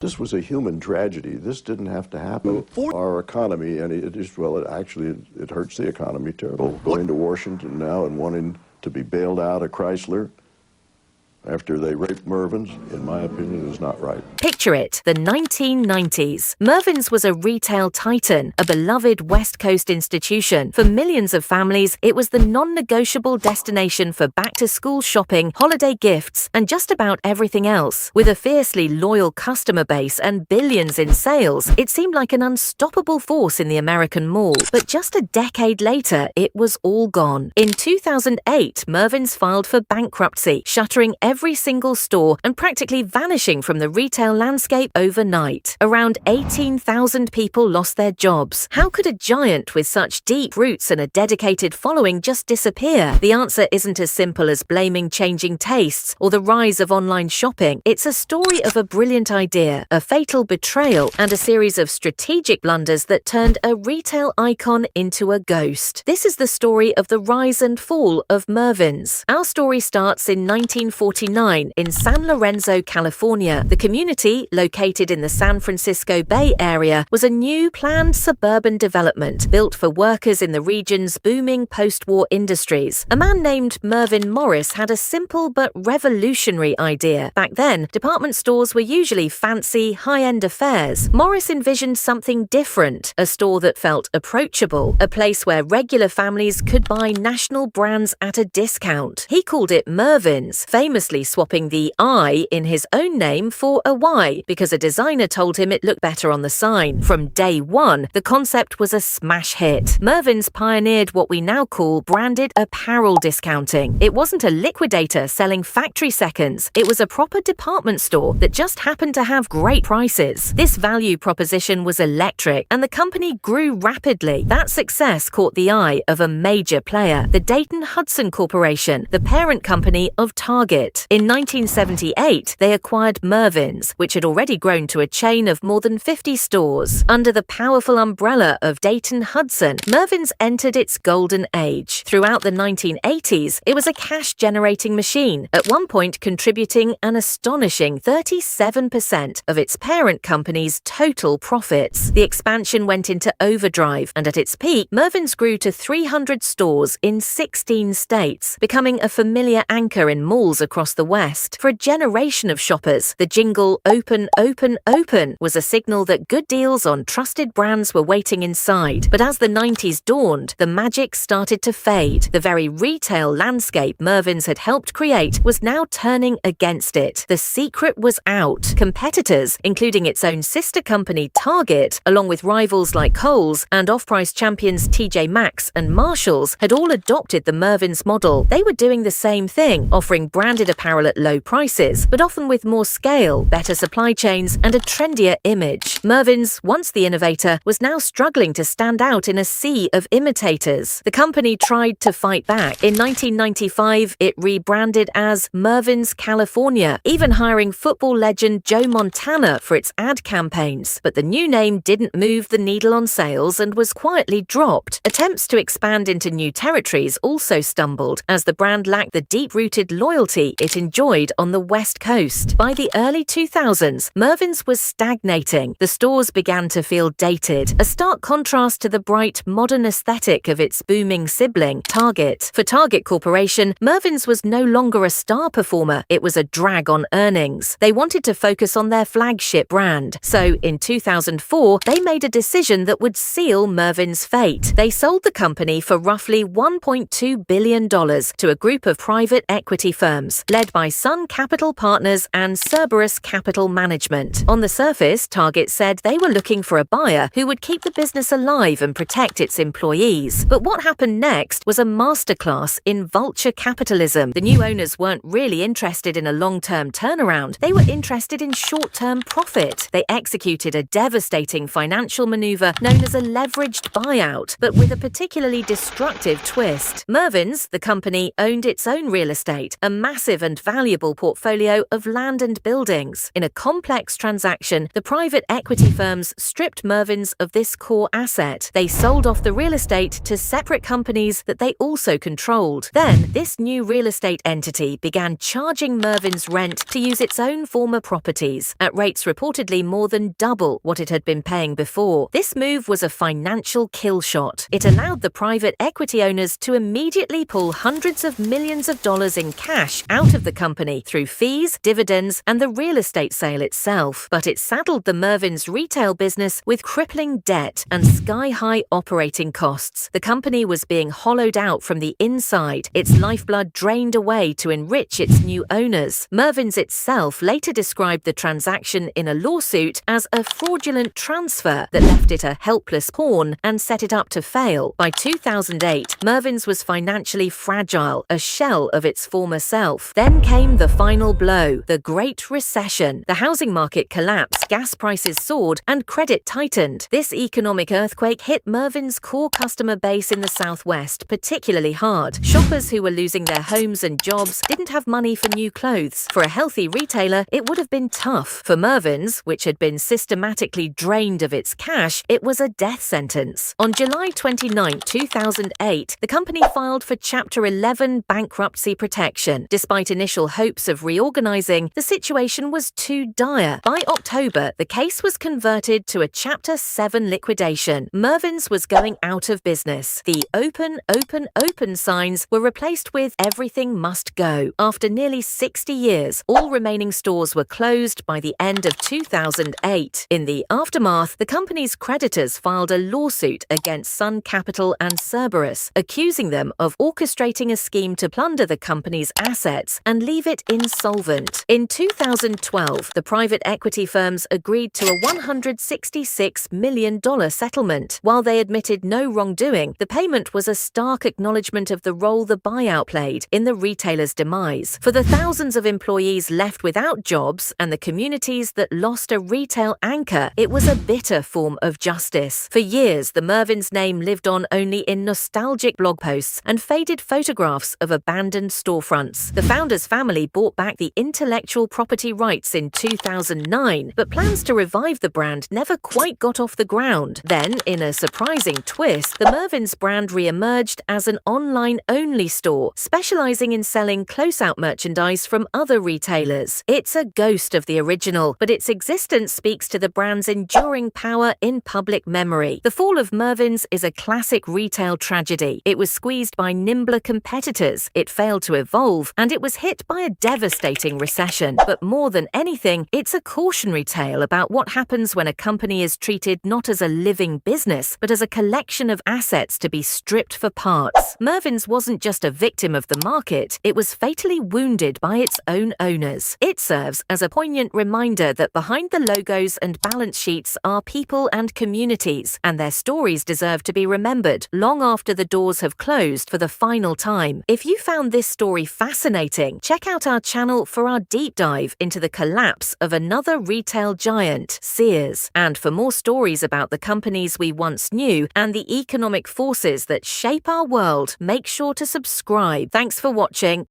This was a human tragedy. This didn't have to happen. Our economy, and it hurts the economy terrible. Going to Washington now and wanting to be bailed out of Chrysler after they raped Mervyn's, in my opinion, is not right. Picture it, the 1990s. Mervyn's was a retail titan, a beloved West Coast institution. For millions of families, it was the non-negotiable destination for back-to-school shopping, holiday gifts, and just about everything else. With a fiercely loyal customer base and billions in sales, it seemed like an unstoppable force in the American mall. But just a decade later, it was all gone. In 2008, Mervyn's filed for bankruptcy, shuttering every single store and practically vanishing from the retail landscape overnight. Around 18,000 people lost their jobs. How could a giant with such deep roots and a dedicated following just disappear? The answer isn't as simple as blaming changing tastes or the rise of online shopping. It's a story of a brilliant idea, a fatal betrayal, and a series of strategic blunders that turned a retail icon into a ghost. This is the story of the rise and fall of Mervyn's. Our story starts in 1949 in San Lorenzo, California. The community, located in the San Francisco Bay Area, was a new planned suburban development built for workers in the region's booming post-war industries. A man named Mervyn Morris had a simple but revolutionary idea. Back then, department stores were usually fancy, high-end affairs. Morris envisioned something different, a store that felt approachable, a place where regular families could buy national brands at a discount. He called it Mervyn's, famously swapping the I in his own name for a Y because a designer told him it looked better on the sign. From day one, the concept was a smash hit. Mervyn's pioneered what we now call branded apparel discounting. It wasn't a liquidator selling factory seconds. It was a proper department store that just happened to have great prices. This value proposition was electric, and the company grew rapidly. That success caught the eye of a major player, the Dayton Hudson Corporation, the parent company of Target. In 1978, they acquired Mervyn's, which had already grown to a chain of more than 50 stores. Under the powerful umbrella of Dayton Hudson, Mervyn's entered its golden age. Throughout the 1980s, it was a cash-generating machine, at one point contributing an astonishing 37% of its parent company's total profits. The expansion went into overdrive, and at its peak, Mervyn's grew to 300 stores in 16 states, becoming a familiar anchor in malls across the West. For a generation of shoppers, the jingle "Open, open, open" was a signal that good deals on trusted brands were waiting inside. But as the 90s dawned, the magic started to fade. The very retail landscape Mervyn's had helped create was now turning against it. The secret was out. Competitors, including its own sister company Target, along with rivals like Kohl's and off-price champions TJ Maxx and Marshalls, had all adopted the Mervyn's model. They were doing the same thing, offering branded apparel at low prices, but often with more scale, better supply chains, and a trendier image. Mervyn's, once the innovator, was now struggling to stand out in a sea of imitators. The company tried to fight back. In 1995, it rebranded as Mervyn's California, even hiring football legend Joe Montana for its ad campaigns. But the new name didn't move the needle on sales and was quietly dropped. Attempts to expand into new territories also stumbled, as the brand lacked the deep-rooted loyalty it enjoyed on the West Coast. By the early 2000s, Mervyn's was stagnating. The stores began to feel dated, a stark contrast to the bright, modern aesthetic of its booming sibling, Target. For Target Corporation, Mervyn's was no longer a star performer. It was a drag on earnings. They wanted to focus on their flagship brand. So, in 2004, they made a decision that would seal Mervyn's fate. They sold the company for roughly $1.2 billion to a group of private equity firms, led by Sun Capital Partners and Cerberus Capital Management. On the surface, Target said they were looking for a buyer who would keep the business alive and protect its employees. But what happened next was a masterclass in vulture capitalism. The new owners weren't really interested in a long-term turnaround. They were interested in short-term profit. They executed a devastating financial maneuver known as a leveraged buyout, but with a particularly destructive twist. Mervyn's, the company, owned its own real estate, a massive extensive and valuable portfolio of land and buildings. In a complex transaction, the private equity firms stripped Mervyn's of this core asset. They sold off the real estate to separate companies that they also controlled. Then, this new real estate entity began charging Mervyn's rent to use its own former properties, at rates reportedly more than double what it had been paying before. This move was a financial kill shot. It allowed the private equity owners to immediately pull hundreds of millions of dollars in cash out of the company through fees, dividends, and the real estate sale itself. But it saddled the Mervyn's retail business with crippling debt and sky-high operating costs. The company was being hollowed out from the inside, its lifeblood drained away to enrich its new owners. Mervyn's itself later described the transaction in a lawsuit as a fraudulent transfer that left it a helpless pawn and set it up to fail. By 2008, Mervyn's was financially fragile, a shell of its former self. Then came the final blow, the Great Recession. The housing market collapsed, gas prices soared, and credit tightened. This economic earthquake hit Mervyn's core customer base in the Southwest particularly hard. Shoppers who were losing their homes and jobs didn't have money for new clothes. For a healthy retailer, it would have been tough. For Mervyn's, which had been systematically drained of its cash, it was a death sentence. On July 29, 2008, the company filed for Chapter 11 bankruptcy protection. Despite initial hopes of reorganizing, the situation was too dire. By October, the case was converted to a Chapter 7 liquidation. Mervyn's was going out of business. The open, open, open signs were replaced with everything must go. After nearly 60 years, all remaining stores were closed by the end of 2008. In the aftermath, the company's creditors filed a lawsuit against Sun Capital and Cerberus, accusing them of orchestrating a scheme to plunder the company's assets and leave it insolvent. In 2012, the private equity firms agreed to a $166 million settlement. While they admitted no wrongdoing, the payment was a stark acknowledgement of the role the buyout played in the retailer's demise. For the thousands of employees left without jobs and the communities that lost a retail anchor, it was a bitter form of justice. For years, the Mervyn's name lived on only in nostalgic blog posts and faded photographs of abandoned storefronts. The founder's family bought back the intellectual property rights in 2009, but plans to revive the brand never quite got off the ground. Then, in a surprising twist, the Mervyn's brand re-emerged as an online-only store, specializing in selling close-out merchandise from other retailers. It's a ghost of the original, but its existence speaks to the brand's enduring power in public memory. The fall of Mervyn's is a classic retail tragedy. It was squeezed by nimbler competitors, it failed to evolve, and it was hit by a devastating recession. But more than anything, it's a cautionary tale about what happens when a company is treated not as a living business, but as a collection of assets to be stripped for parts. Mervyn's wasn't just a victim of the market, it was fatally wounded by its own owners. It serves as a poignant reminder that behind the logos and balance sheets are people and communities, and their stories deserve to be remembered long after the doors have closed for the final time. If you found this story fascinating, check out our channel for our deep dive into the collapse of another retail giant, Sears. And for more stories about the companies we once knew and the economic forces that shape our world, make sure to subscribe. Thanks for watching.